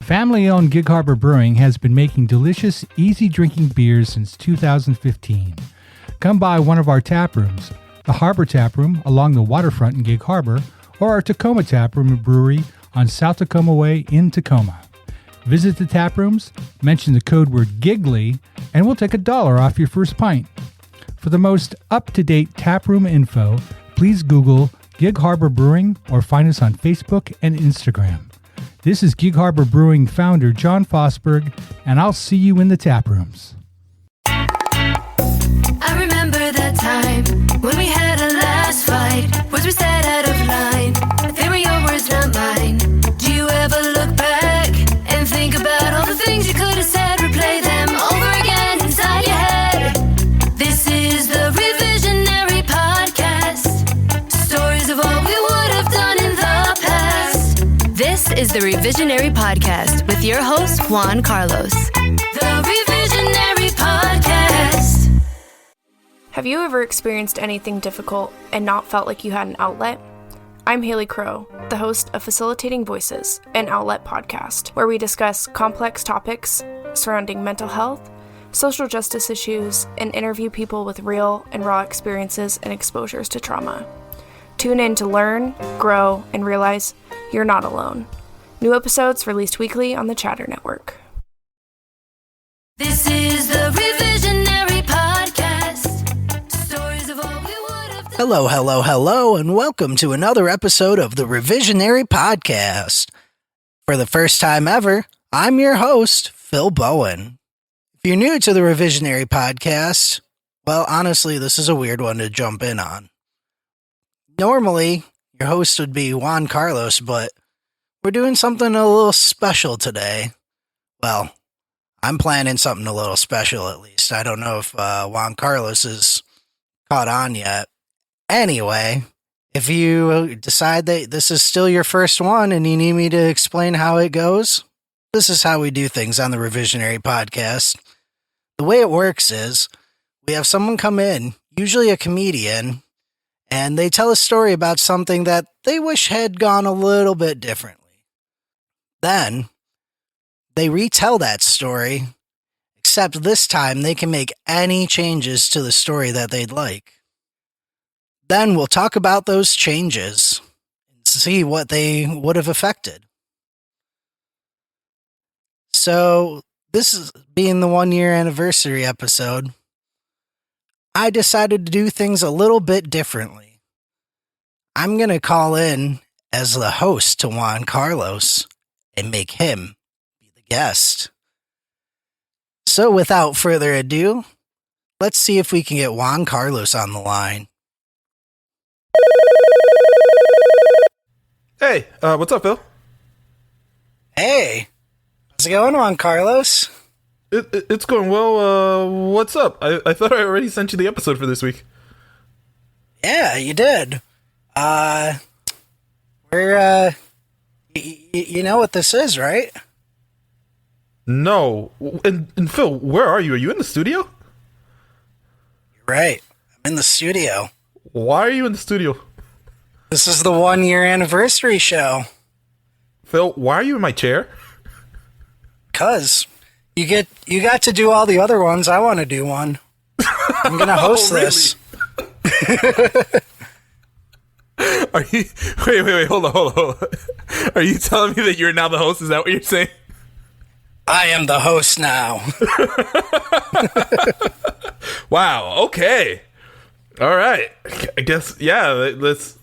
Family-owned Gig Harbor Brewing has been making delicious, easy-drinking beers since 2015. Come by one of our tap rooms, the Harbor Tap Room along the waterfront in Gig Harbor, or our Tacoma Tap Room and Brewery on South Tacoma Way in Tacoma. Visit the tap rooms, mention the code word GIGLY, and we'll take $1 off your first pint. For the most up-to-date taproom info, please Google Gig Harbor Brewing or find us on Facebook and Instagram. This is Gig Harbor Brewing founder John Fosberg, and I'll see you in the tap rooms. I remember that time when we had a last fight. Words were said out of line. They were your words, not mine. Do you ever look back and think about all the things you could have said? Replay them over again inside your head. This is the Revisionary Podcast. Stories of all we would have done in the past. This is the Revisionary Podcast with your host, Juan Carlos. The Revisionary Podcast. Have you ever experienced anything difficult and not felt like you had an outlet? I'm Haley Crow, the host of Facilitating Voices, an outlet podcast, where we discuss complex topics surrounding mental health, social justice issues, and interview people with real and raw experiences and exposures to trauma. Tune in to learn, grow, and realize you're not alone. New episodes released weekly on the Chatter Network. This is the Revisionary Podcast. Stories of all we would have done. Hello, and welcome to another episode of the Revisionary Podcast. For the first time ever, I'm your host, Phil Bowen. If you're new to the Revisionary Podcast, well, honestly, this is a weird one to jump in on. Normally, your host would be Juan Carlos, but we're doing something a little special today. Well, I'm planning something a little special, at least. I don't know if Juan Carlos is caught on yet. Anyway, if you decide that this is still your first one and you need me to explain how it goes, this is how we do things on the Revisionary Podcast. The way it works is we have someone come in, usually a comedian, and they tell a story about something that they wish had gone a little bit differently. Then they retell that story, except this time they can make any changes to the story that they'd like. Then we'll talk about those changes and see what they would have affected. So, this is being the 1-year anniversary episode, I decided to do things a little bit differently. I'm going to call in as the host to Juan Carlos and make him be the guest. So without further ado, let's see if we can get Juan Carlos on the line. Hey, what's up, Phil? Hey, how's it going, Juan Carlos? It's going well. What's up? I thought I already sent you the episode for this week. Yeah, you did. We're, you know what this is, right? No. And Phil, where are you? Are you in the studio? Right. I'm in the studio. Why are you in the studio? This is the 1-year anniversary show. Phil, why are you in my chair? 'Cause you got to do all the other ones. I want to do one. I'm gonna host this. Are you? Wait, hold on. Are you telling me that you're now the host? Is that what you're saying? I am the host now. Wow. Okay. All right. I guess yeah. Let's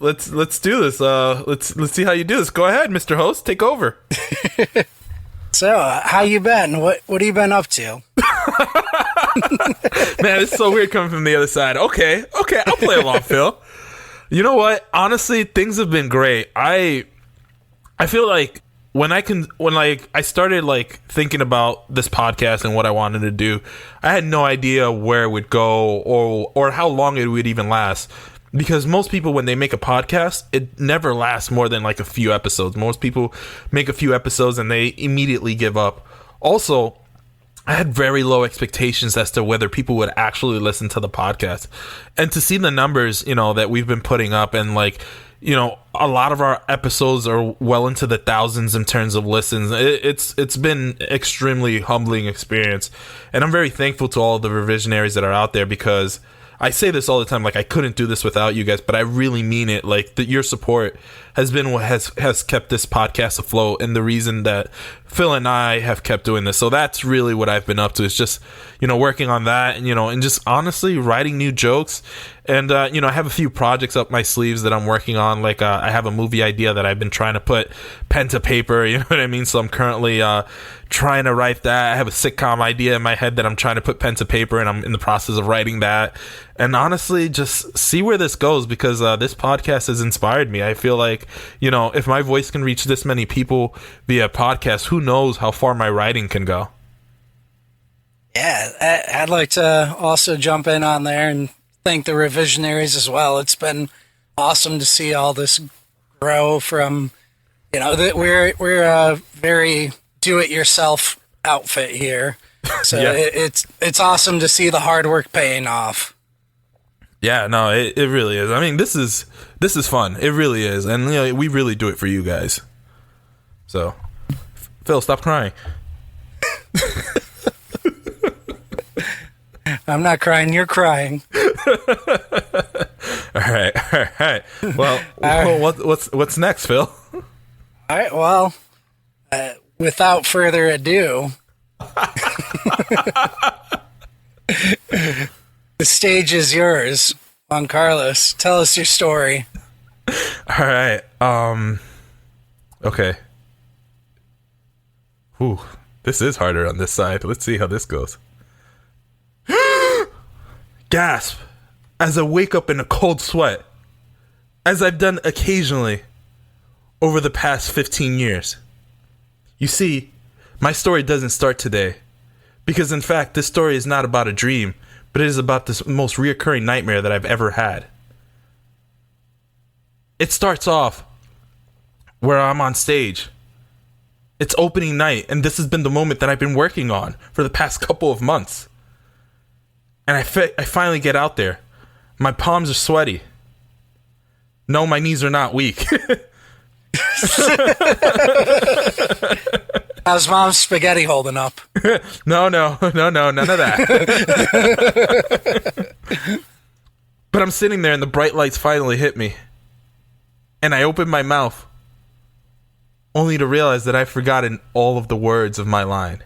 do this. Let's see how you do this. Go ahead, Mr. Host. Take over. So, how you been? What have you been up to? Man, it's so weird coming from the other side. Okay, I'll play along, Phil. You know what? Honestly, things have been great. I feel like when I started like thinking about this podcast and what I wanted to do, I had no idea where it would go or how long it would even last. Because most people, when they make a podcast, it never lasts more than like a few episodes. Most people make a few episodes and they immediately give up. Also, I had very low expectations as to whether people would actually listen to the podcast. And to see the numbers, that we've been putting up and like, a lot of our episodes are well into the thousands in terms of listens. It's been extremely humbling experience, and I'm very thankful to all the revisionaries that are out there, because I say this all the time, like, I couldn't do this without you guys, but I really mean it. Like, your support has been what has kept this podcast afloat, and the reason that Phil and I have kept doing this. So that's really what I've been up to, is just, working on that, and just honestly writing new jokes. And, I have a few projects up my sleeves that I'm working on. Like, I have a movie idea that I've been trying to put pen to paper, you know what I mean? So I'm currently trying to write that. I have a sitcom idea in my head that I'm trying to put pen to paper, and I'm in the process of writing that. And honestly, just see where this goes, because this podcast has inspired me. I feel like, if my voice can reach this many people via podcast, who knows how far my writing can go. Yeah, I'd like to also jump in on there and thank the Revisionaries as well. It's been awesome to see all this grow from, that we're a very do-it-yourself outfit here. So yeah. It's awesome to see the hard work paying off. Yeah, no, it really is. I mean, this is fun. It really is. And we really do it for you guys. So, Phil, stop crying. I'm not crying, you're crying. All right. Well, what's next, Phil? All right, well, without further ado, the stage is yours, Juan Carlos. Tell us your story. All right. Okay. Whew. This is harder on this side. Let's see how this goes. Gasp as I wake up in a cold sweat, as I've done occasionally over the past 15 years. You see, my story doesn't start today, because in fact, this story is not about a dream, but it is about this most reoccurring nightmare that I've ever had. It starts off where I'm on stage. It's opening night, and this has been the moment that I've been working on for the past couple of months. And I finally get out there. My palms are sweaty. No, my knees are not weak. How's Mom's spaghetti holding up? No, none of that. But I'm sitting there and the bright lights finally hit me. And I open my mouth, only to realize that I've forgotten all of the words of my line.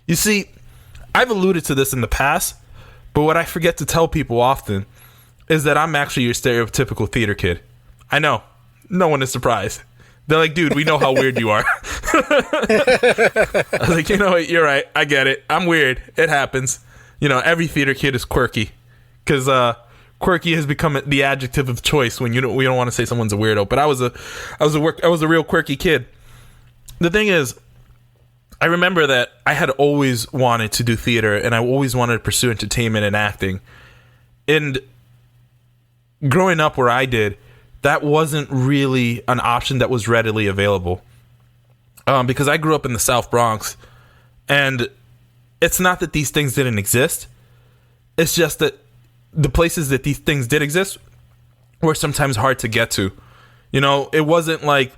You see, I've alluded to this in the past, but what I forget to tell people often is that I'm actually your stereotypical theater kid. I know. No one is surprised. They're like, dude, we know how weird you are. I was like, you know what? You're right. I get it. I'm weird. It happens. Every theater kid is quirky, because quirky has become the adjective of choice when we don't want to say someone's a weirdo. But I was a real quirky kid. The thing is, I remember that I had always wanted to do theater, and I always wanted to pursue entertainment and acting. And growing up where I did, that wasn't really an option that was readily available. Because I grew up in the South Bronx, and it's not that these things didn't exist. It's just that the places that these things did exist were sometimes hard to get to. It wasn't like,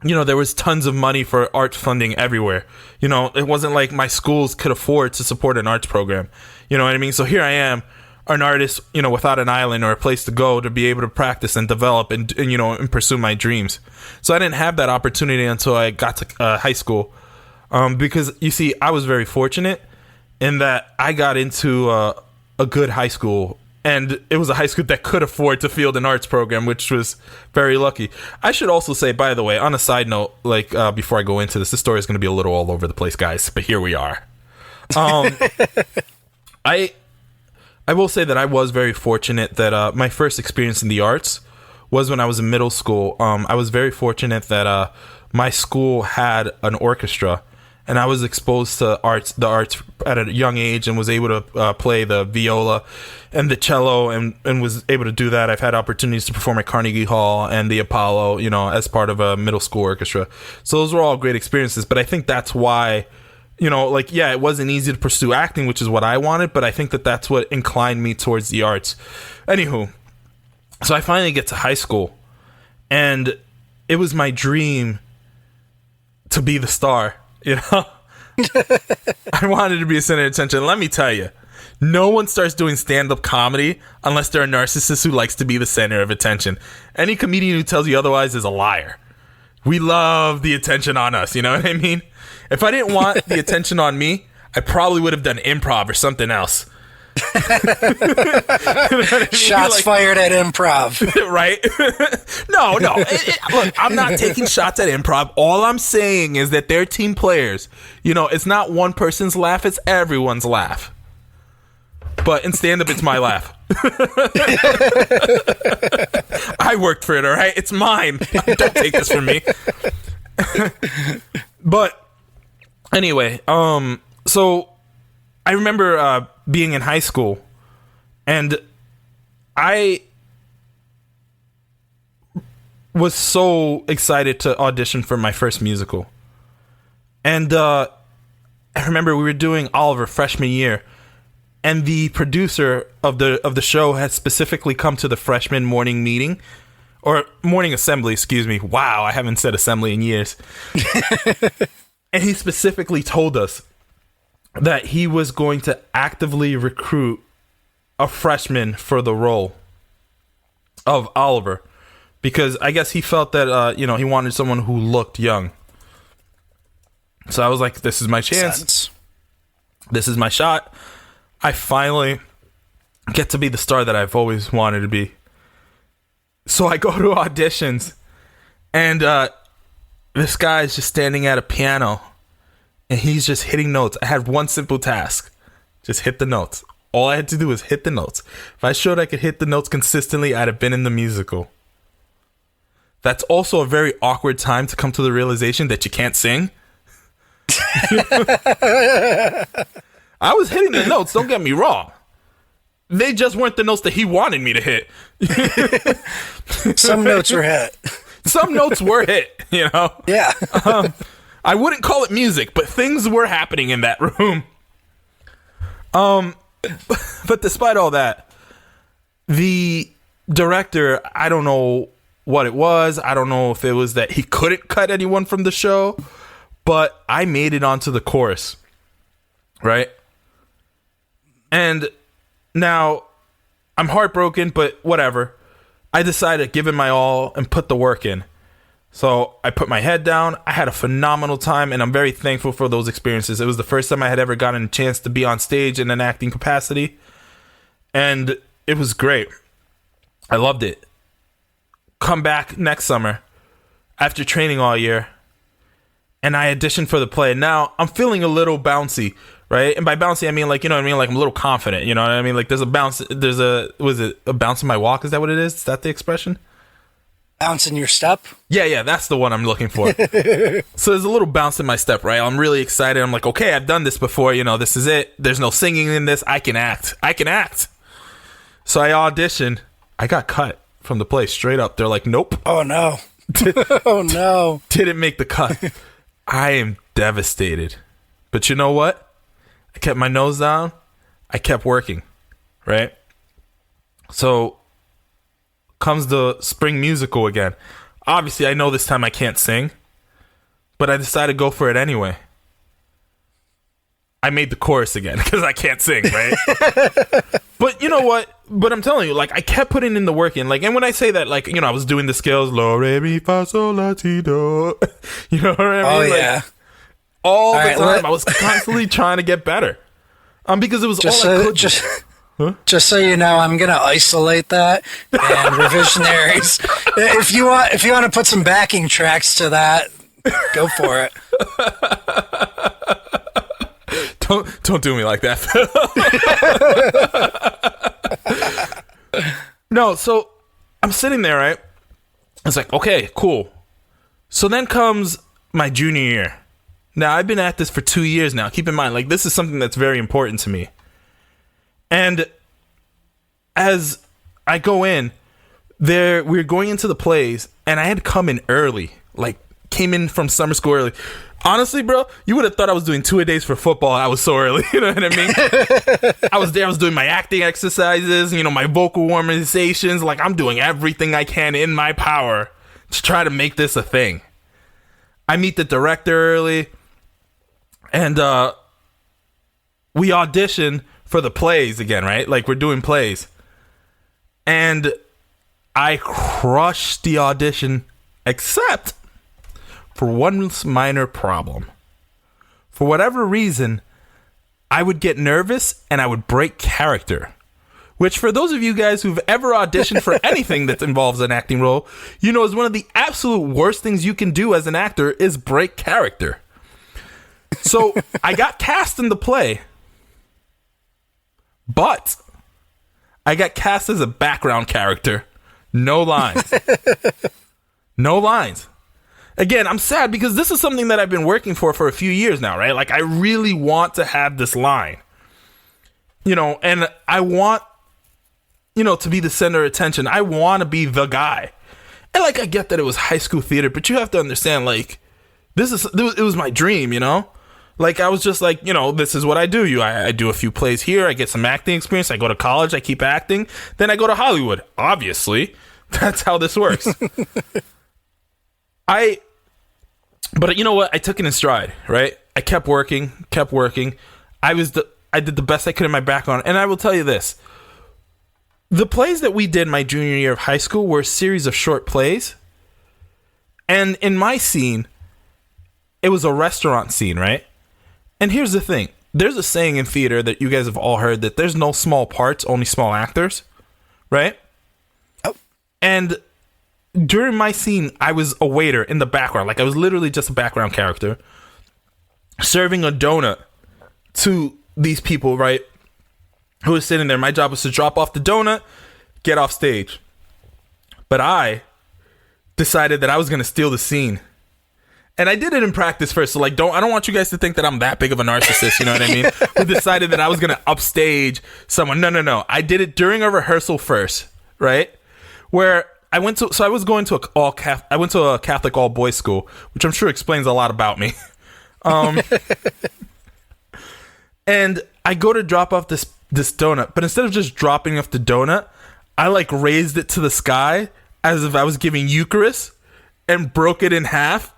there was tons of money for art funding everywhere. It wasn't like my schools could afford to support an arts program. You know what I mean? So here I am, an artist, without an island or a place to go to be able to practice and develop and pursue my dreams. So I didn't have that opportunity until I got to high school. Because, you see, I was very fortunate in that I got into a good high school. And it was a high school that could afford to field an arts program, which was very lucky. I should also say, by the way, on a side note, before I go into this story is going to be a little all over the place, guys. But here we are. I will say that I was very fortunate that my first experience in the arts was when I was in middle school. I was very fortunate that my school had an orchestra. And I was exposed to the arts at a young age, and was able to play the viola and the cello, and was able to do that. I've had opportunities to perform at Carnegie Hall and the Apollo, as part of a middle school orchestra. So those were all great experiences. But I think that's why, it wasn't easy to pursue acting, which is what I wanted. But I think that that's what inclined me towards the arts. Anywho, so I finally get to high school. And it was my dream to be the star, you know? I wanted to be a center of attention. Let me tell you, no one starts doing stand-up comedy unless they're a narcissist who likes to be the center of attention. Any comedian who tells you otherwise is a liar. We love the attention on us, you know what I mean? If I didn't want the attention on me, I probably would have done improv or something else. You know what I mean? Shots fired at improv. Right? No. Look, I'm not taking shots at improv. All I'm saying is that they're team players. You know, it's not one person's laugh, it's everyone's laugh. But in stand-up, it's my laugh. I worked for it, all right? It's mine. Don't take this from me. But anyway, so I remember being in high school, and I was so excited to audition for my first musical. And I remember we were doing Oliver freshman year, and the producer of the show had specifically come to the freshman morning meeting, or morning assembly, excuse me. Wow, I haven't said assembly in years. And he specifically told us that he was going to actively recruit a freshman for the role of Oliver, because I guess he felt that he wanted someone who looked young. So I was like, this is my chance. This is my shot. I finally get to be the star that I've always wanted to be. So I go to auditions, and this guy is just standing at a piano, and he's just hitting notes. I had one simple task: just hit the notes. All I had to do was hit the notes. If I showed I could hit the notes consistently, I'd have been in the musical. That's also a very awkward time to come to the realization that you can't sing. I was hitting the notes, don't get me wrong. They just weren't the notes that he wanted me to hit. Some notes were hit. Some notes were hit, you know? Yeah. I wouldn't call it music, but things were happening in that room. But despite all that, the director, I don't know what it was. I don't know if it was that he couldn't cut anyone from the show, but I made it onto the chorus, right? And now I'm heartbroken, but whatever. I decided to give it my all and put the work in. So I put my head down. I had a phenomenal time, and I'm very thankful for those experiences. It was the first time I had ever gotten a chance to be on stage in an acting capacity, and it was great. I loved it. Come back next summer after training all year, and I auditioned for the play. Now I'm feeling a little bouncy, right? And by bouncy, I mean, like, you know what I mean? Like, I'm a little confident, you know what I mean? Like, there's a bounce, was it a bounce in my walk? Is that what it is? Is that the expression? Bounce in your step? Yeah, that's the one I'm looking for. So there's a little bounce in my step, right? I'm really excited. I'm like, okay, I've done this before, you know, this is it. There's no singing in this. I can act. So I auditioned. I got cut from the play straight up. They're like, nope. Oh, no. Oh, no. Didn't make the cut. I am devastated. But you know what? I kept my nose down. I kept working, right? So comes the spring musical again. Obviously, I know this time I can't sing, but I decided to go for it anyway. I made the chorus again because I can't sing, right? But you know what? But I'm telling you, like, I kept putting in the work in. Like, and when I say that, like, you know, I was doing the scales, lo, re, mi, fa, sol, la, ti, do. You know what I mean? Oh, like, yeah. all the time. I was constantly trying to get better. Because it was all I could do. Just so you know, I'm gonna isolate that, and Revisionaries. If you want to put some backing tracks to that, go for it. Don't do me like that. No, so I'm sitting there, right? It's like, okay, cool. So then comes my junior year. Now, I've been at this for 2 years now. Keep in mind, like, this is something that's very important to me. And as I go in, we're going into the plays, and I had to come in early. Like, came in from summer school early. Honestly, bro, you would have thought I was doing 2-a-days for football. I was so early. You know what I mean? I was doing my acting exercises, you know, my vocal warmizations. Like, I'm doing everything I can in my power to try to make this a thing. I meet the director early, and we audition for the plays again, right? Like, we're doing plays. And I crushed the audition, except for one minor problem. For whatever reason, I would get nervous and I would break character. Which, for those of you guys who've ever auditioned for anything that involves an acting role, you know is one of the absolute worst things you can do as an actor is break character. So I got cast in the play, but I got cast as a background character. No lines. No lines. Again, I'm sad because this is something that I've been working for a few years now, right? Like, I really want to have this line. You know, and I want, you know, to be the center of attention. I want to be the guy. And, like, I get that it was high school theater, but you have to understand, like, it was my dream, you know? Like, I was just like, you know, this is what I do. I do a few plays here. I get some acting experience. I go to college. I keep acting. Then I go to Hollywood. Obviously. That's how this works. But you know what? I took it in stride, right? I kept working. I did the best I could in my background. And I will tell you this. The plays that we did my junior year of high school were a series of short plays. And in my scene, it was a restaurant scene, right? And here's the thing. There's a saying in theater that you guys have all heard that there's no small parts, only small actors, right? Oh. And during my scene, I was a waiter in the background. Like, I was literally just a background character serving a donut to these people, right, who were sitting there. My job was to drop off the donut, get off stage. But I decided that I was going to steal the scene. And I did it in practice first. So, like, I don't want you guys to think that I'm that big of a narcissist, you know what I mean? Who decided that I was going to upstage someone. No. I did it during a rehearsal first, right? Where I went to a Catholic all boys school, which I'm sure explains a lot about me. And I go to drop off this donut, but instead of just dropping off the donut, I like raised it to the sky as if I was giving Eucharist and broke it in half,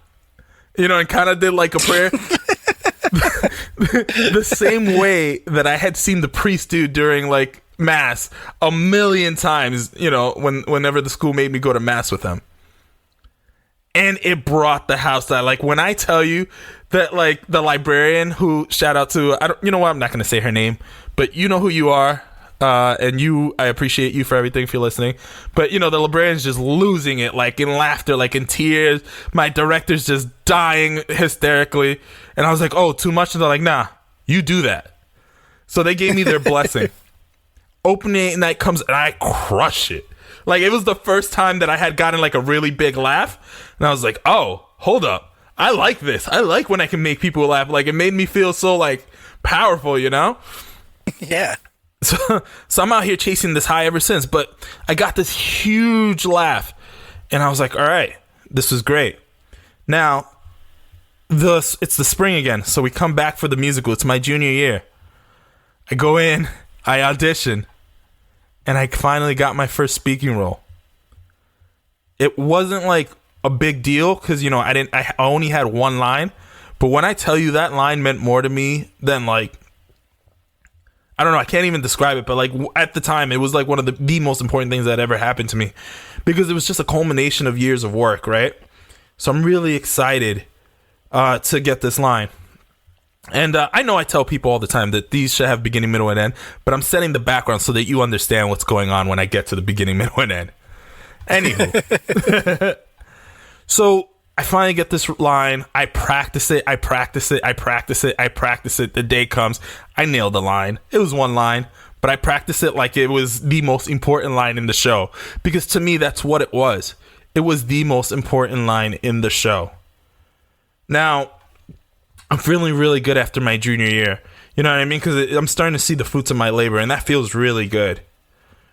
you know, and kind of did like a prayer. The same way that I had seen the priest do during like mass a million times, you know, whenever the school made me go to mass with them. And it brought the house down. Like, when I tell you that, like, the librarian who, shout out to, you know what, I'm not going to say her name, but you know who you are. And I appreciate you for everything if you're listening. But, you know, the librarian's just losing it, like, in laughter, like, in tears. My director's just dying hysterically. And I was like, oh, too much? And they're like, nah, you do that. So they gave me their blessing. Opening night comes, and I crush it. Like, it was the first time that I had gotten, like, a really big laugh. And I was like, oh, hold up. I like this. I like when I can make people laugh. Like, it made me feel so, like, powerful, you know? Yeah. So I'm out here chasing this high ever since. But I got this huge laugh. And I was like, all right, this was great. Now, it's the spring again. So we come back for the musical. It's my junior year. I go in. I audition. And I finally got my first speaking role. It wasn't like a big deal because, you know, I only had one line. But when I tell you that line meant more to me than, like, I don't know, I can't even describe it. But, like, at the time, it was like one of the most important things that ever happened to me because it was just a culmination of years of work, right? So I'm really excited to get this line. And I know I tell people all the time that these should have beginning, middle, and end, but I'm setting the background so that you understand what's going on when I get to the beginning, middle, and end. Anywho. So I finally get this line. I practice it. The day comes. I nailed the line. It was one line, but I practiced it like it was the most important line in the show. Because to me, that's what it was. It was the most important line in the show. Now, I'm feeling really good after my junior year. You know what I mean? Because I'm starting to see the fruits of my labor, and that feels really good,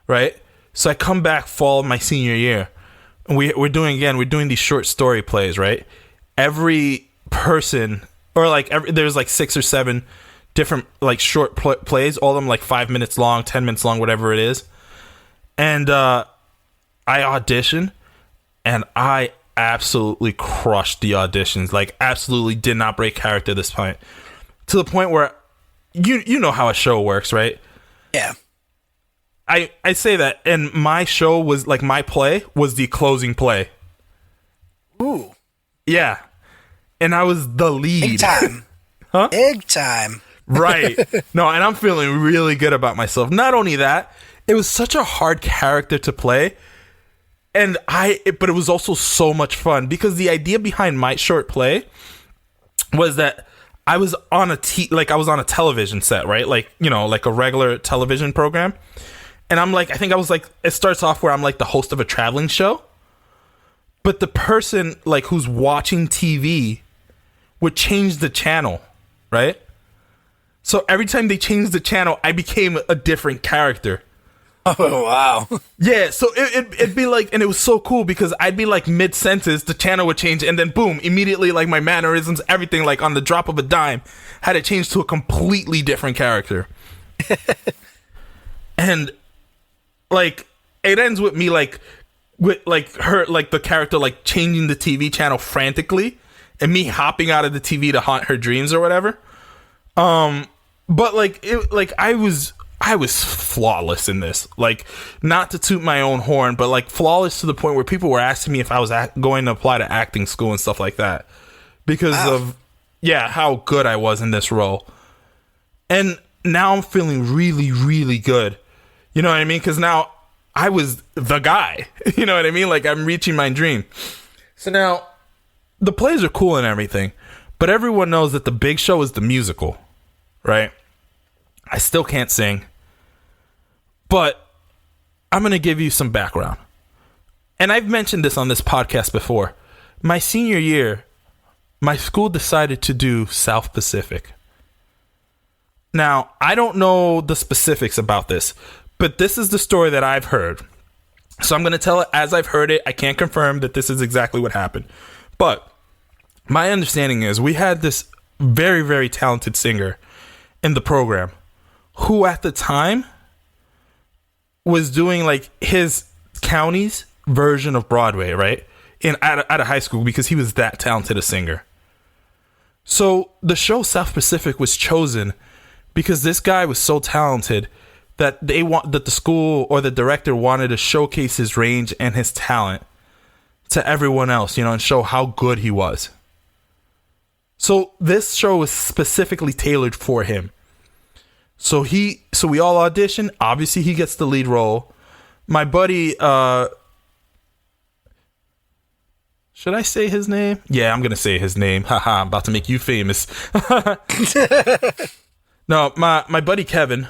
right? So I come back fall of my senior year, and we're doing these short story plays, right? Every person, or like there's like 6 or 7 different like short plays, all of them like 5 minutes long, 10 minutes long, whatever it is. And I audition, and I absolutely crushed the auditions. Like, absolutely did not break character this point. To the point where, you know how a show works, right? Yeah. I say that, and my show was, like, my play was the closing play. Ooh. Yeah. And I was the lead. Big time. Huh? Big time. Right. No, and I'm feeling really good about myself. Not only that, it was such a hard character to play. But it was also so much fun because the idea behind my short play was that I was on I was on a television set, right? Like, you know, like a regular television program. And I'm like, it starts off where I'm like the host of a traveling show. But the person like who's watching TV would change the channel, right? So every time they changed the channel, I became a different character. Oh, wow. Yeah, so it'd be like, and it was so cool because I'd be like mid-sentence, the channel would change, and then boom, immediately like my mannerisms, everything like on the drop of a dime had it changed to a completely different character. And like, it ends with me like, with like her, like the character like changing the TV channel frantically and me hopping out of the TV to haunt her dreams or whatever. But like, I was flawless in this. Like, not to toot my own horn, but like flawless to the point where people were asking me if I was going to apply to acting school and stuff like that because of how good I was in this role. And now I'm feeling really, really good. You know what I mean? Because now I was the guy. You know what I mean? Like, I'm reaching my dream. So now the plays are cool and everything, but everyone knows that the big show is the musical, right? I still can't sing, but I'm going to give you some background. And I've mentioned this on this podcast before. My senior year, my school decided to do South Pacific. Now, I don't know the specifics about this, but this is the story that I've heard. So I'm going to tell it as I've heard it. I can't confirm that this is exactly what happened. But my understanding is we had this very, very talented singer in the program who at the time was doing like his county's version of Broadway, right? At a high school because he was that talented a singer. So the show South Pacific was chosen because this guy was so talented that that the school or the director wanted to showcase his range and his talent to everyone else, you know, and show how good he was. So this show was specifically tailored for him. So we all audition. Obviously, he gets the lead role. My buddy, should I say his name? Yeah, I'm gonna say his name. Haha, I'm about to make you famous. No, my buddy Kevin,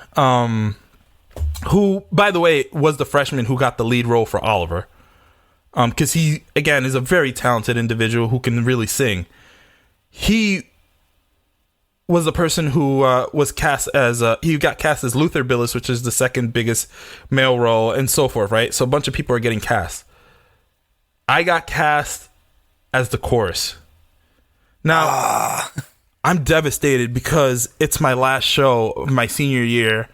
who, by the way, was the freshman who got the lead role for Oliver, because he again is a very talented individual who can really sing. He was the person who was cast as he got cast as Luther Billis, which is the second biggest male role, and so forth, right? So a bunch of people are getting cast. I got cast as the chorus. Now, I'm devastated because it's my last show of my senior year.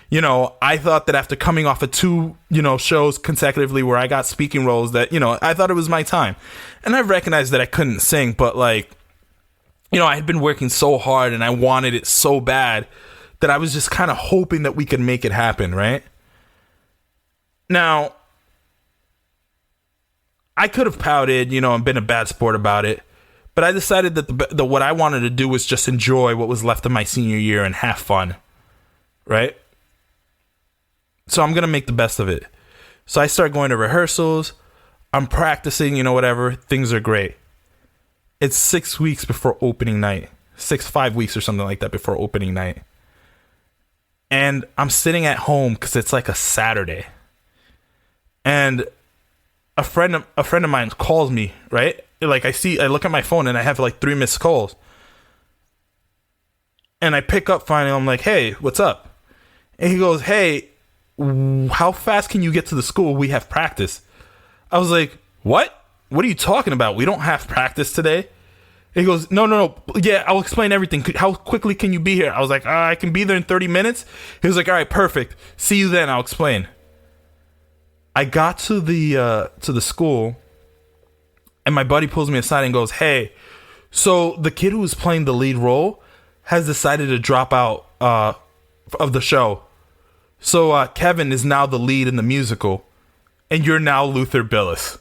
You know, I thought that after coming off of 2, shows consecutively where I got speaking roles that, I thought it was my time. And I recognized that I couldn't sing, but like, I had been working so hard and I wanted it so bad that I was just kind of hoping that we could make it happen, right? Now, I could have pouted, and been a bad sport about it, but I decided that what I wanted to do was just enjoy what was left of my senior year and have fun, right? So I'm going to make the best of it. So I start going to rehearsals. I'm practicing, whatever. Things are great. It's 6 weeks before opening night. 5 weeks or something like that before opening night. And I'm sitting at home because it's like a Saturday. And a friend of mine calls me, right? Like I look at my phone and I have like 3 missed calls. And I pick up finally. I'm like, hey, what's up? And he goes, hey, how fast can you get to the school? We have practice. I was like, what? What are you talking about? We don't have practice today. He goes, no. Yeah, I'll explain everything. How quickly can you be here? I was like, I can be there in 30 minutes. He was like, all right, perfect. See you then. I'll explain. I got to the school And my buddy pulls me aside and goes, "Hey, so the kid who was playing the lead role has decided to drop out of the show. So Kevin is now the lead in the musical, and you're now Luther Billis."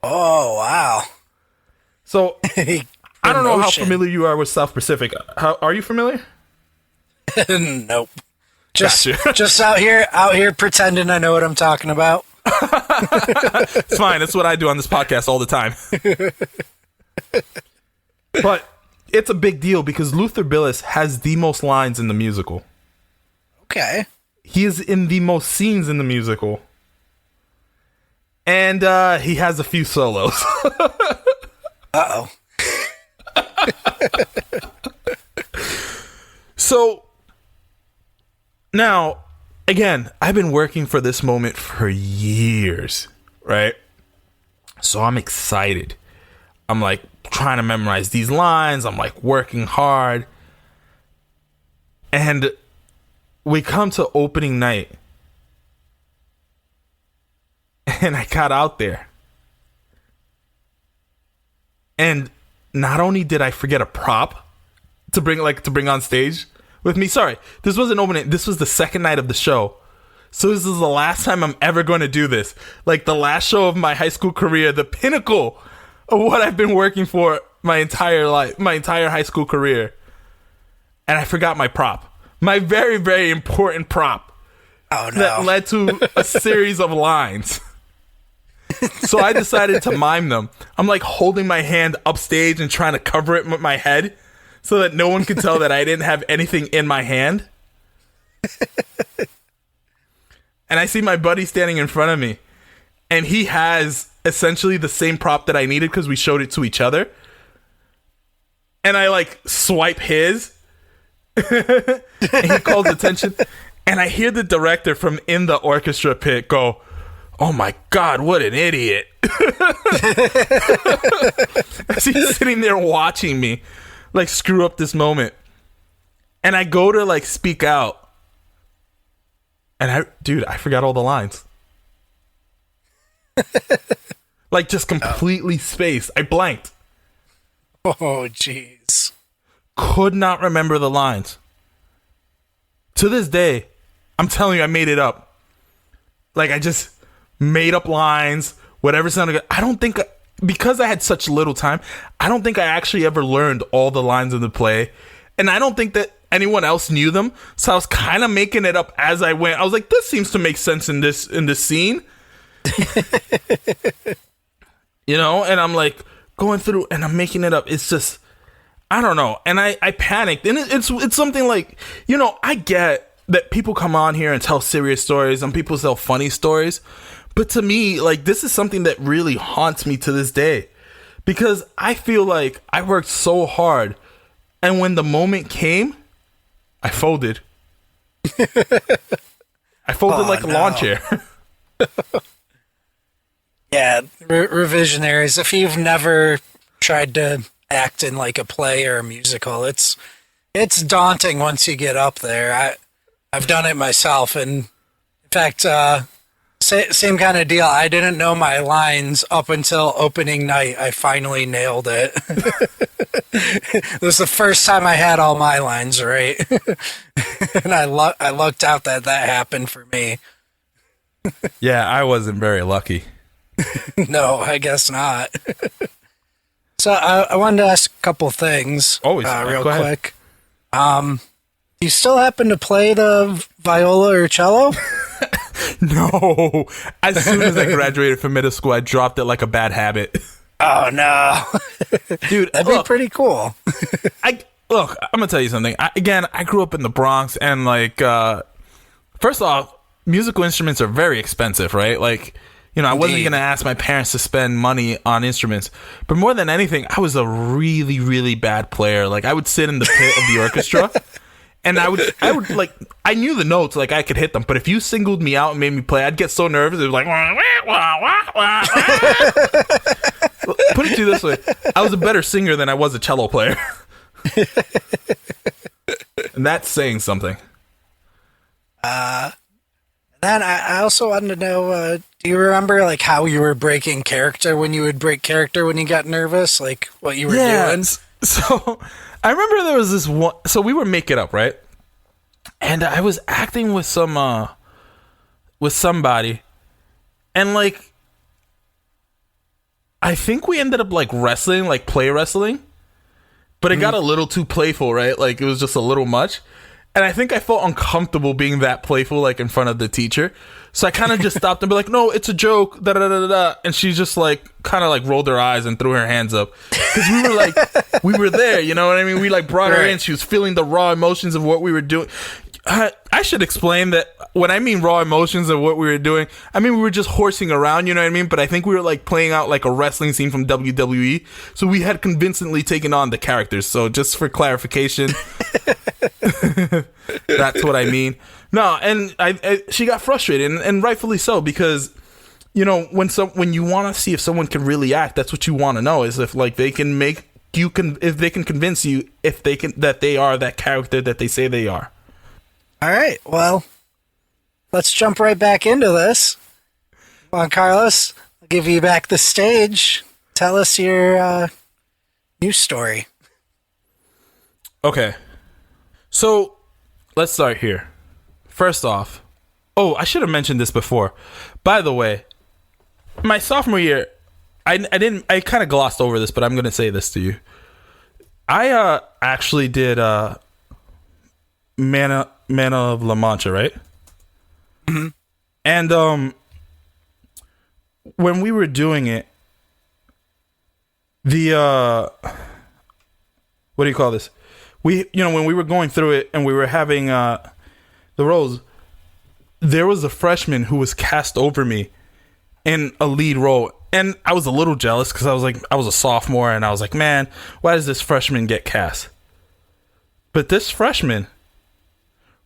Oh, wow. So I don't know how familiar you are with South Pacific. How are you familiar? Nope. Just Gotcha. out here pretending I know what I'm talking about. It's fine. That's what I do on this podcast all the time. But it's a big deal because Luther Billis has the most lines in the musical. Okay. He is in the most scenes in the musical. And he has a few solos. Uh-oh. So now, again, I've been working for this moment for years, right? So I'm excited. I'm like trying to memorize these lines. I'm like working hard. And we come to opening night. And I got out there. And not only did I forget a prop to bring on stage with me. Sorry, this wasn't opening. This was the second night of the show. So this is the last time I'm ever going to do this. Like the last show of my high school career, the pinnacle of what I've been working for my entire life, my entire high school career. And I forgot my prop. My very, very important prop. Oh, no. That led to a series of lines. So I decided to mime them. I'm like holding my hand upstage and trying to cover it with my head so that no one could tell that I didn't have anything in my hand. And I see my buddy standing in front of me, and he has essentially the same prop that I needed because we showed it to each other. And I like swipe his, and he calls attention. And I hear the director from in the orchestra pit go, "Oh my God, what an idiot." As he's sitting there watching me like screw up this moment. And I go to like speak out. And I forgot all the lines. Like just completely spaced. I blanked. Oh, jeez. Could not remember the lines. To this day, I'm telling you, I made it up. Like I just made up lines, whatever sounded good. I don't think, because I had such little time, I don't think I actually ever learned all the lines of the play. And I don't think that anyone else knew them. So I was kind of making it up as I went. I was like, this seems to make sense in this scene. You know, and I'm like going through and I'm making it up. It's just, I don't know. And I panicked. And it's something like, you know, I get that people come on here and tell serious stories and people tell funny stories. But to me, like, this is something that really haunts me to this day. Because I feel like I worked so hard. And when the moment came, I folded. I folded like a lawn chair. Yeah, revisionaries. If you've never tried to act in like a play or a musical, it's daunting once you get up there. I've done it myself, and in fact, same kind of deal. I didn't know my lines up until opening night. I finally nailed it. It was the first time I had all my lines right, and I lucked out that happened for me. Yeah, I wasn't very lucky. No, I guess not. So I wanted to ask a couple things. Always, real go ahead. quick. Do you still happen to play the viola or cello? No. As soon as I graduated from middle school, I dropped it like a bad habit. Oh no, Dude, that'd be pretty cool. I'm gonna tell you something. I grew up in the Bronx, and like, first off, musical instruments are very expensive, right? Like, you know, I wasn't gonna ask my parents to spend money on instruments, but more than anything, I was a really, really bad player. Like, I would sit in the pit of the orchestra, and I would like, I knew the notes, like I could hit them, but if you singled me out and made me play, I'd get so nervous. It was like, wah, wah, wah, wah, wah. Put it to you this way: I was a better singer than I was a cello player, and that's saying something. That Then I also wanted to know, do you remember like how you were breaking character when you would break character when you got nervous? Like what you were doing? So I remember there was this one. So we were making up, right? And I was acting with somebody, and like I think we ended up like wrestling, like play wrestling, but it got a little too playful, right? Like it was just a little much. And I think I felt uncomfortable being that playful, like in front of the teacher. So I kind of just stopped and be like, no, it's a joke. Da, da, da, da, da. And she just like kind of like rolled her eyes and threw her hands up. Because we were like, we were there, you know what I mean? We like brought her in. She was feeling the raw emotions of what we were doing. I should explain that when I mean raw emotions of what we were doing, I mean we were just horsing around, you know what I mean? But I think we were like playing out like a wrestling scene from WWE. So we had convincingly taken on the characters. So just for clarification, that's what I mean. No, and she got frustrated, and rightfully so, because you know when you want to see if someone can really act, that's what you want to know, is if like they can if they can convince you that they are that character that they say they are. All right, well, let's jump right back into this. Juan Carlos, I'll give you back the stage. Tell us your new story. Okay. So, let's start here. First off, I should have mentioned this before. By the way, my sophomore year, I kind of glossed over this, but I'm going to say this to you. I actually did Man of La Mancha, right? Mm-hmm. And when we were doing it, the what do you call this? When we were going through it and we were having the roles, there was a freshman who was cast over me in a lead role. And I was a little jealous because I was a sophomore and I was like, man, why does this freshman get cast? But this freshman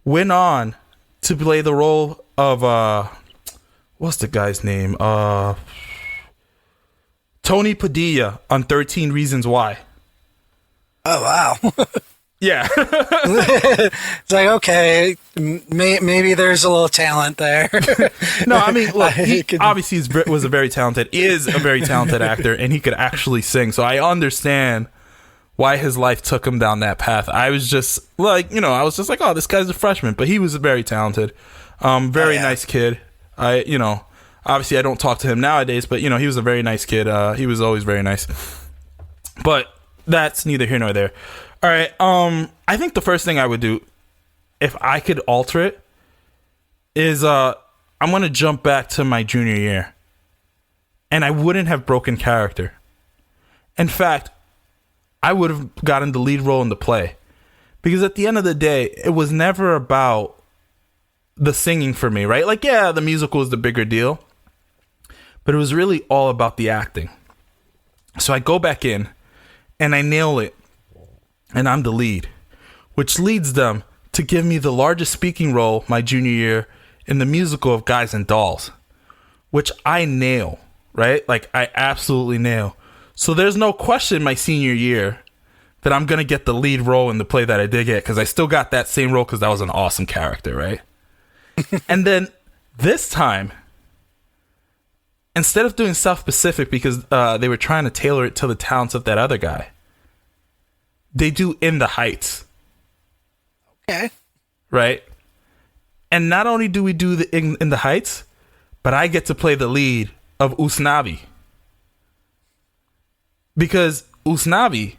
went on to play the role of what's the guy's name? Tony Padilla on 13 Reasons Why. Oh, wow. Yeah. It's like, okay, maybe there's a little talent there. No, I mean, look, he obviously is a very talented actor, and he could actually sing. So I understand why his life took him down that path. I was just like, oh, this guy's a freshman, but he was very talented. Very nice kid. Obviously I don't talk to him nowadays, but he was a very nice kid. He was always very nice. But that's neither here nor there. All right. I think the first thing I would do, if I could alter it, is I'm going to jump back to my junior year. And I wouldn't have broken character. In fact, I would have gotten the lead role in the play. Because at the end of the day, it was never about the singing for me, right? Like, yeah, the musical is the bigger deal. But it was really all about the acting. So I go back in and I nail it. And I'm the lead, which leads them to give me the largest speaking role my junior year in the musical of Guys and Dolls, which I nail, right? Like, I absolutely nail. So there's no question my senior year that I'm going to get the lead role in the play that I did get, because I still got that same role because that was an awesome character, right? And then this time, instead of doing self-specific because they were trying to tailor it to the talents of that other guy, they do In the Heights. Okay. Right? And not only do we do the In the Heights, but I get to play the lead of Usnavi. Because Usnavi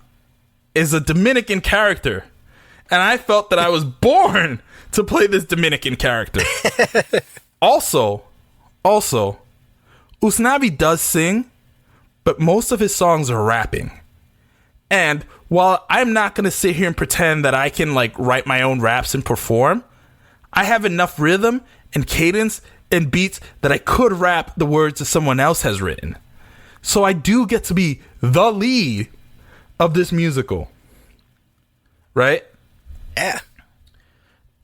is a Dominican character. And I felt that I was born to play this Dominican character. Also, Usnavi does sing, but most of his songs are rapping. And while I'm not going to sit here and pretend that I can like write my own raps and perform, I have enough rhythm and cadence and beats that I could rap the words that someone else has written. So I do get to be the lead of this musical. Right? Yeah.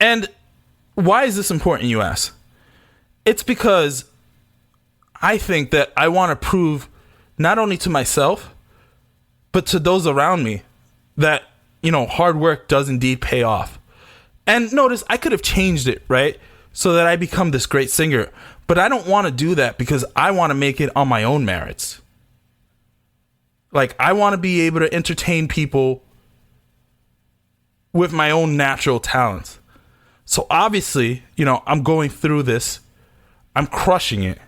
And why is this important, you ask? It's because I think that I want to prove not only to myself, but to those around me that, hard work does indeed pay off. And notice, I could have changed it, right? so that I become this great singer. But I don't want to do that because I want to make it on my own merits. Like, I want to be able to entertain people with my own natural talents. So obviously, you know, I'm going through this. I'm crushing it.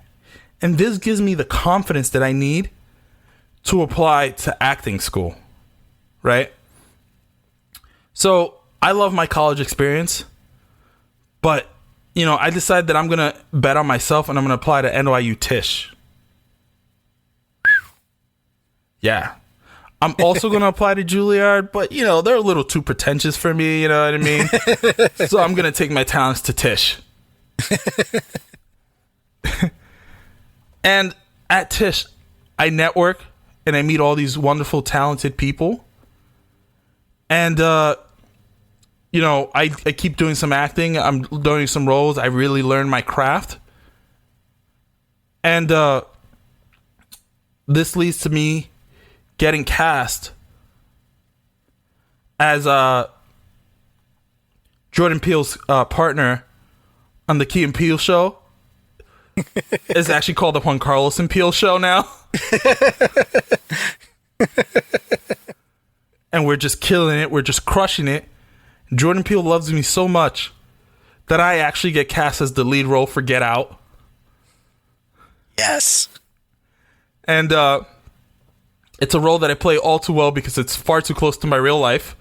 And this gives me the confidence that I need to apply to acting school. Right? So I love my college experience. But, you know, I decided that I'm going to bet on myself and I'm going to apply to NYU Tisch. Yeah. I'm also going to apply to Juilliard, but, you know, they're a little too pretentious for me, you know what I mean? So I'm going to take my talents to Tisch. And at Tisch, I network and I meet all these wonderful, talented people. And, you know, I keep doing some acting. I'm doing some roles. I really learn my craft. And this leads to me getting cast as Jordan Peele's partner on the Key and Peele show. It's actually called the Juan Carlos and Peele show now. And we're just killing it. We're just crushing it. Jordan Peele loves me so much that I actually get cast as the lead role for Get Out. Yes. And it's a role that I play all too well because it's far too close to my real life.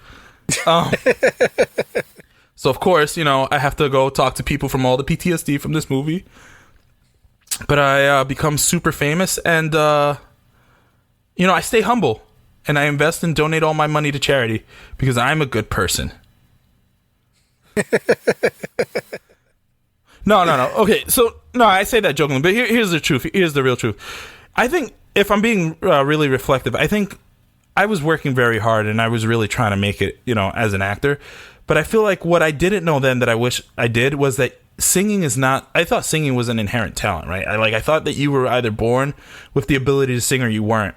So, of course, you know, I have to go talk to people from all the PTSD from this movie. But I become super famous and, you know, I stay humble. And I invest and donate all my money to charity because I'm a good person. No. Okay, so, no, I say that jokingly, but here's the truth. Here's the real truth. I think, if I'm being really reflective, I think I was working very hard and I was really trying to make it, you know, as an actor. But I feel like what I didn't know then that I wish I did was that singing is not... I thought singing was an inherent talent, right? I thought that you were either born with the ability to sing or you weren't.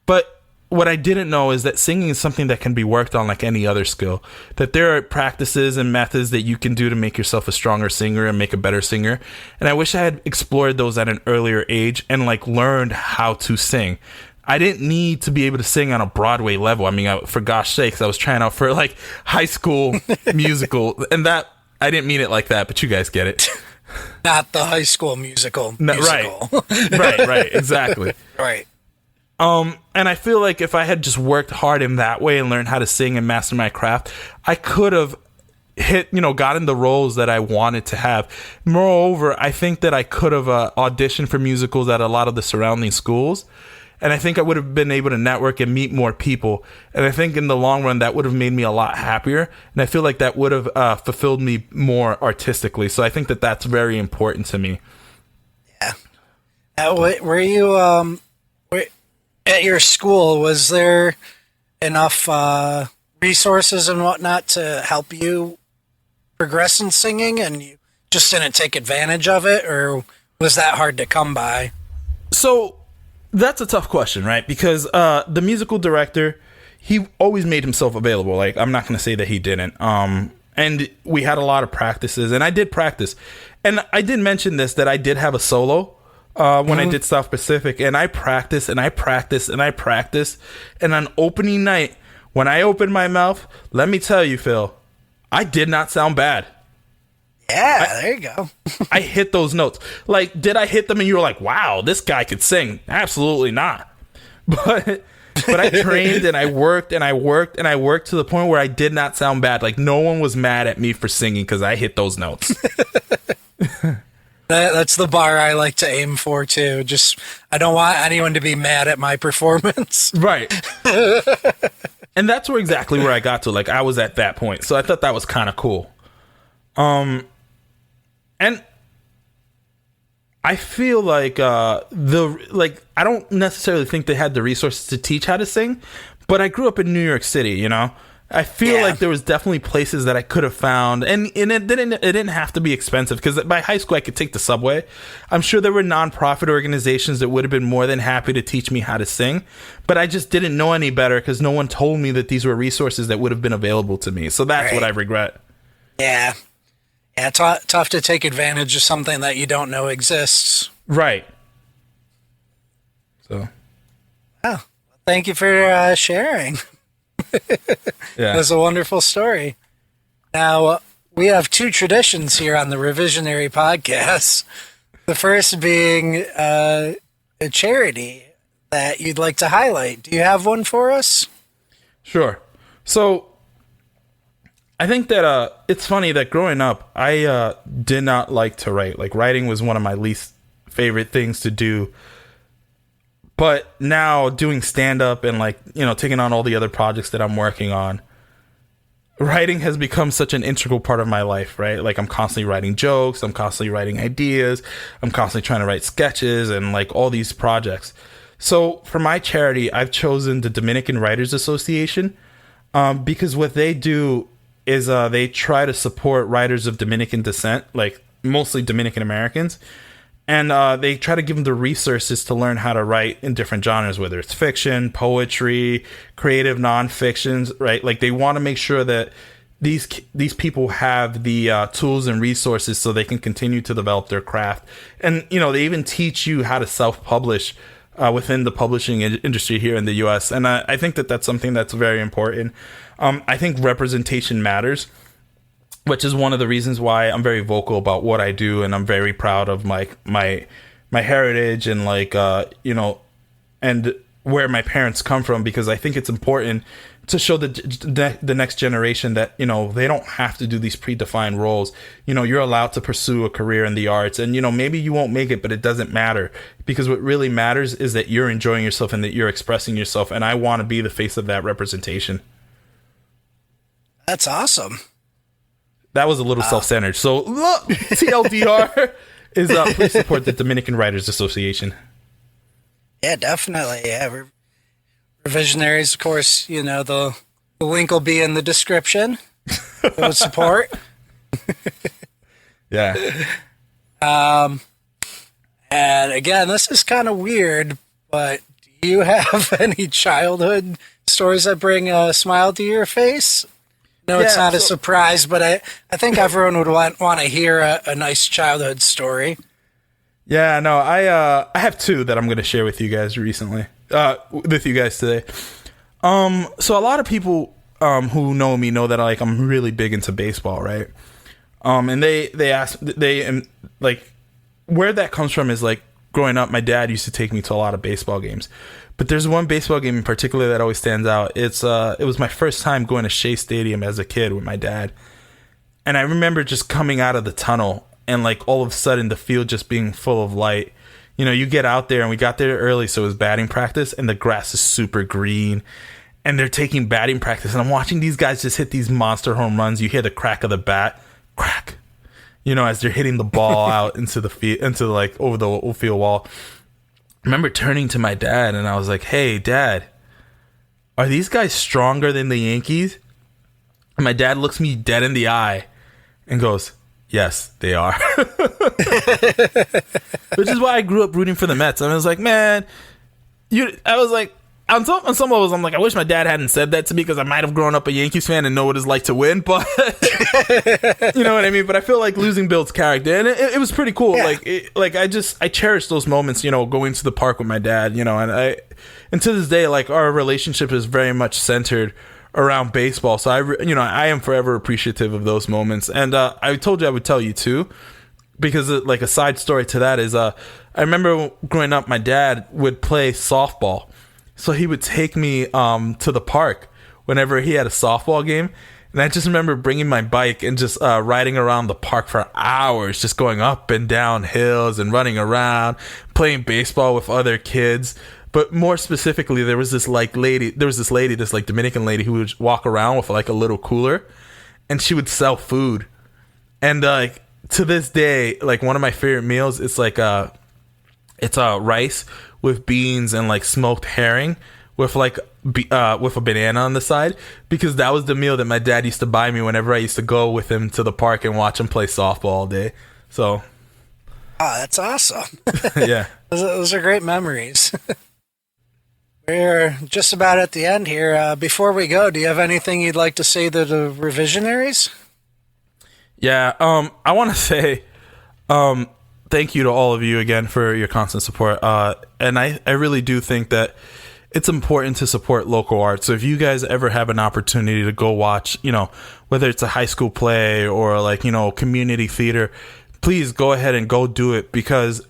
But what I didn't know is that singing is something that can be worked on like any other skill. That there are practices and methods that you can do to make yourself a stronger singer and make a better singer. And I wish I had explored those at an earlier age and like learned how to sing. I didn't need to be able to sing on a Broadway level. I mean, for gosh sakes, I was trying out for like high school musical. And that, I didn't mean it like that, but you guys get it. Not the High School Musical. Right, right, exactly. Right. And I feel like if I had just worked hard in that way and learned how to sing and master my craft, I could have gotten the roles that I wanted to have. Moreover, I think that I could have auditioned for musicals at a lot of the surrounding schools. And I think I would have been able to network and meet more people. And I think in the long run, that would have made me a lot happier. And I feel like that would have fulfilled me more artistically. So I think that that's very important to me. Yeah. Were you... At your school, was there enough resources and whatnot to help you progress in singing and you just didn't take advantage of it, or was that hard to come by? So that's a tough question, right? Because the musical director, he always made himself available. Like, I'm not going to say that he didn't. And we had a lot of practices, and I did practice. And I did mention this, that I did have a solo when I did South Pacific, and I practiced and I practiced and I practiced. And on opening night, when I opened my mouth, let me tell you, Phil, I did not sound bad. Yeah, there you go. I hit those notes. Like, did I hit them and you were like, wow, this guy could sing? Absolutely not. But I trained and I worked and I worked and I worked to the point where I did not sound bad. Like, no one was mad at me for singing because I hit those notes. That's the bar I like to aim for, too. Just, I don't want anyone to be mad at my performance. Right. And that's exactly where I got to. Like, I was at that point. So I thought that was kind of cool. And I feel like I don't necessarily think they had the resources to teach how to sing, but I grew up in New York City, you know? I feel like there was definitely places that I could have found, and it didn't have to be expensive, because by high school I could take the subway. I'm sure there were nonprofit organizations that would have been more than happy to teach me how to sing, but I just didn't know any better because no one told me that these were resources that would have been available to me. So that's what I regret. Yeah. Yeah, tough to take advantage of something that you don't know exists. Right. So. Oh, thank you for sharing. Yeah. It was a wonderful story. Now, we have two traditions here on the Revisionary Podcast. The first being a charity that you'd like to highlight. Do you have one for us? Sure. So, I think that it's funny that growing up, I did not like to write. Like, writing was one of my least favorite things to do. But now doing stand-up and, like, you know, taking on all the other projects that I'm working on, writing has become such an integral part of my life, right? Like, I'm constantly writing jokes, I'm constantly writing ideas, I'm constantly trying to write sketches and, like, all these projects. So for my charity, I've chosen the Dominican Writers Association because what they do is they try to support writers of Dominican descent, like mostly Dominican Americans. And they try to give them the resources to learn how to write in different genres, whether it's fiction, poetry, creative nonfictions, right? Like, they want to make sure that these people have the tools and resources so they can continue to develop their craft. And, you know, they even teach you how to self-publish within the publishing industry here in the U.S. And I think that that's something that's very important. I think representation matters, which is one of the reasons why I'm very vocal about what I do, and I'm very proud of my heritage and, like, you know, and where my parents come from, because I think it's important to show the next generation that, you know, they don't have to do these predefined roles. You know, you're allowed to pursue a career in the arts, and, you know, maybe you won't make it, but it doesn't matter, because what really matters is that you're enjoying yourself and that you're expressing yourself, and I want to be the face of that representation. That's awesome. That was a little self-centered. So, TLDR is please support the Dominican Writers Association. Yeah, definitely. Yeah, Revisionaries, of course, you know, the link will be in the description. Go support. Yeah. And again, this is kind of weird, but do you have any childhood stories that bring a smile to your face? No, it's not a surprise, but I think everyone would want to hear a nice childhood story. Yeah, no, I have two that I'm going to share with you guys today. So a lot of people who know me know that, like, I'm really big into baseball, right? And they ask, like, where that comes from is, like, growing up, my dad used to take me to a lot of baseball games. But there's one baseball game in particular that always stands out. It was my first time going to Shea Stadium as a kid with my dad. And I remember just coming out of the tunnel and, like, all of a sudden the field just being full of light. You know, you get out there, and we got there early, so it was batting practice, and the grass is super green. And they're taking batting practice, and I'm watching these guys just hit these monster home runs. You hear the crack of the bat. Crack. You know, as they're hitting the ball out into the field, like, over the field wall. I remember turning to my dad, and I was like, "Hey, Dad, are these guys stronger than the Yankees?" And my dad looks me dead in the eye and goes, "Yes, they are." Which is why I grew up rooting for the Mets. I was like, man, I was like, on some levels, I'm like, I wish my dad hadn't said that to me, because I might have grown up a Yankees fan and know what it's like to win, but you know what I mean? But I feel like losing builds character, and it was pretty cool. Yeah. I cherish those moments, you know, going to the park with my dad, you know, and to this day, like, our relationship is very much centered around baseball. So I am forever appreciative of those moments. And I told you I would tell you too, because, like, a side story to that is I remember growing up, my dad would play softball. So he would take me to the park whenever he had a softball game. And I just remember bringing my bike and just riding around the park for hours, just going up and down hills and running around, playing baseball with other kids. But more specifically, there was this lady, this like Dominican lady, who would walk around with, like, a little cooler, and she would sell food. And to this day, like, one of my favorite meals, it's rice with beans and, like, smoked herring with, like, with a banana on the side, because that was the meal that my dad used to buy me whenever I used to go with him to the park and watch him play softball all day. So, that's awesome. Yeah, those are great memories. We're just about at the end here. Before we go, do you have anything you'd like to say to the Revisionaries? Yeah, I want to say thank you to all of you again for your constant support. And I really do think that it's important to support local art. So if you guys ever have an opportunity to go watch, whether it's a high school play or like, community theater, please go ahead and go do it, because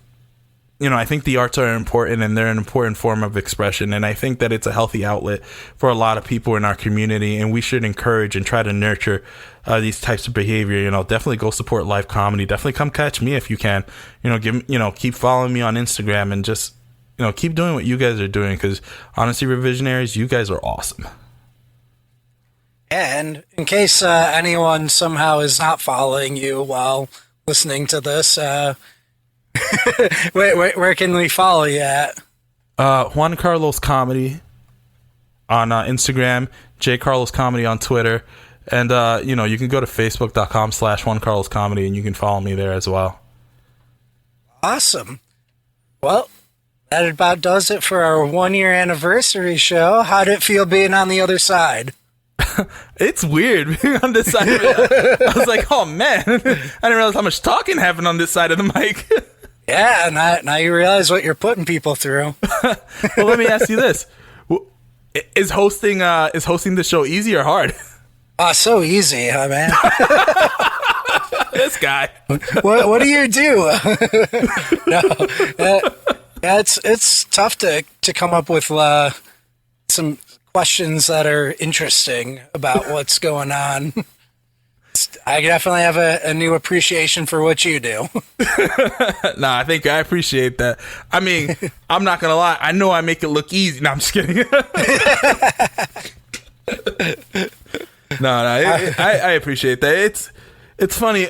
I think the arts are important and they're an important form of expression. And I think that it's a healthy outlet for a lot of people in our community. And we should encourage and try to nurture these types of behavior. Definitely go support live comedy. Definitely come catch me if you can. Keep following me on Instagram and just, keep doing what you guys are doing. Because honestly, Revisionaries, you guys are awesome. Yeah, and in case anyone somehow is not following you while listening to this, where can we follow you at? Juan Carlos Comedy on Instagram, J Carlos Comedy on Twitter, and you can go to facebook.com/Juan Carlos Comedy and you can follow me there as well. Awesome. Well, that about does it for our 1-year anniversary show. How did it feel being on the other side? It's weird being on this side of it. I was like, oh man, I didn't realize how much talking happened on this side of the mic. Yeah, now you realize what you're putting people through. Well, let me ask you this: is hosting the show easy or hard? So easy, huh, man? This guy. What do you do? It's tough to come up with some questions that are interesting about what's going on. I definitely have a new appreciation for what you do. Nah, I think I appreciate that. I mean, I'm not gonna lie. I know I make it look easy. No, I'm just kidding. I appreciate that. It's funny.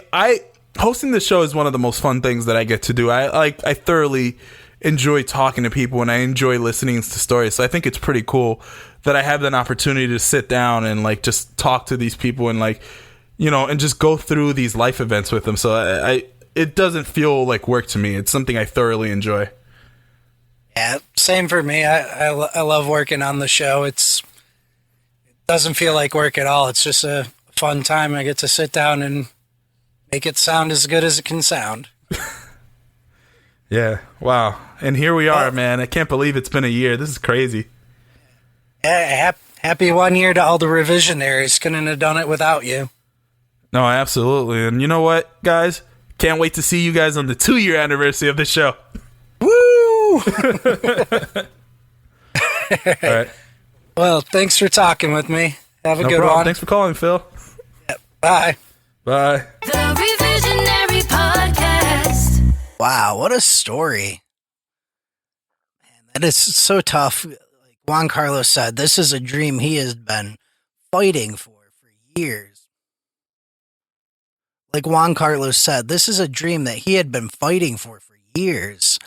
Hosting the show is one of the most fun things that I get to do. I thoroughly enjoy talking to people and I enjoy listening to stories. So I think it's pretty cool that I have an opportunity to sit down and like just talk to these people and like, and just go through these life events with them. So it doesn't feel like work to me. It's something I thoroughly enjoy. Yeah, same for me. I love working on the show. It doesn't feel like work at all. It's just a fun time. I get to sit down and make it sound as good as it can sound. Yeah. Wow. And here we are, man. I can't believe it's been a year. This is crazy. Yeah. Happy 1 year to all the revisionaries. Couldn't have done it without you. No, absolutely. And you know what, guys? Can't wait to see you guys on the 2-year anniversary of the show. Woo! All right. Well, thanks for talking with me. Have a good problem. one. Thanks for calling, Phil. Yep. Bye. Bye. The Revisionary Podcast. Wow, what a story. Man, that is so tough. Like Juan Carlos said, this is a dream he has been fighting for years. Like Juan Carlos said, this is a dream that he had been fighting for years.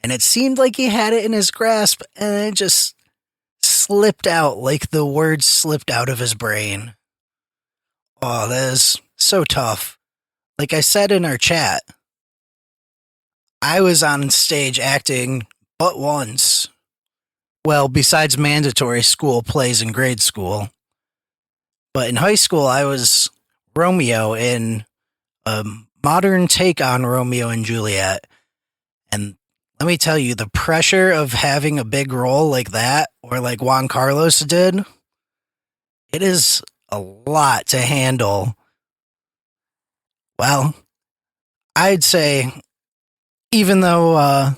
And it seemed like he had it in his grasp, and it just slipped out, like the words slipped out of his brain. Oh, that is so tough. Like I said in our chat, I was on stage acting but once. Well, besides mandatory school plays in grade school. But in high school, I was Romeo in a modern take on Romeo and Juliet. And let me tell you, the pressure of having a big role like that, or like Juan Carlos did, it is a lot to handle. Well, I'd say, even though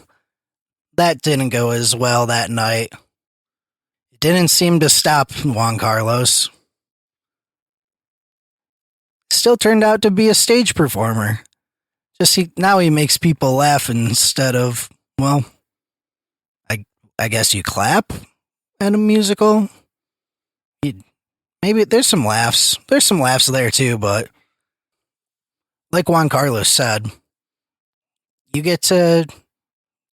that didn't go as well that night, it didn't seem to stop Juan Carlos. Still turned out to be a stage performer. Now he makes people laugh instead of, well, I guess you clap at a musical. Maybe there's some laughs. There's some laughs there too, but like Juan Carlos said, you get to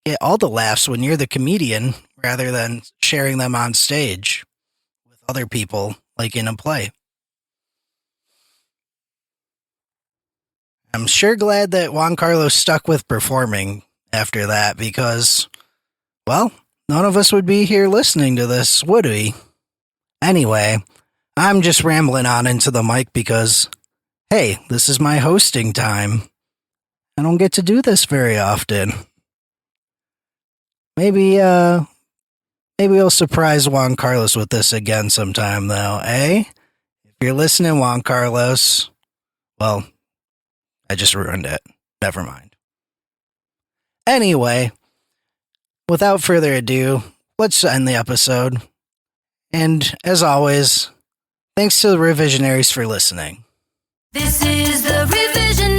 get all the laughs when you're the comedian rather than sharing them on stage with other people, like in a play. I'm sure glad that Juan Carlos stuck with performing after that because, well, none of us would be here listening to this, would we? Anyway, I'm just rambling on into the mic because, hey, this is my hosting time. I don't get to do this very often. Maybe we'll surprise Juan Carlos with this again sometime, though, eh? If you're listening, Juan Carlos, well, I just ruined it. Never mind. Anyway, without further ado, let's end the episode. And as always, thanks to the Revisionaries for listening. This is the Revisionary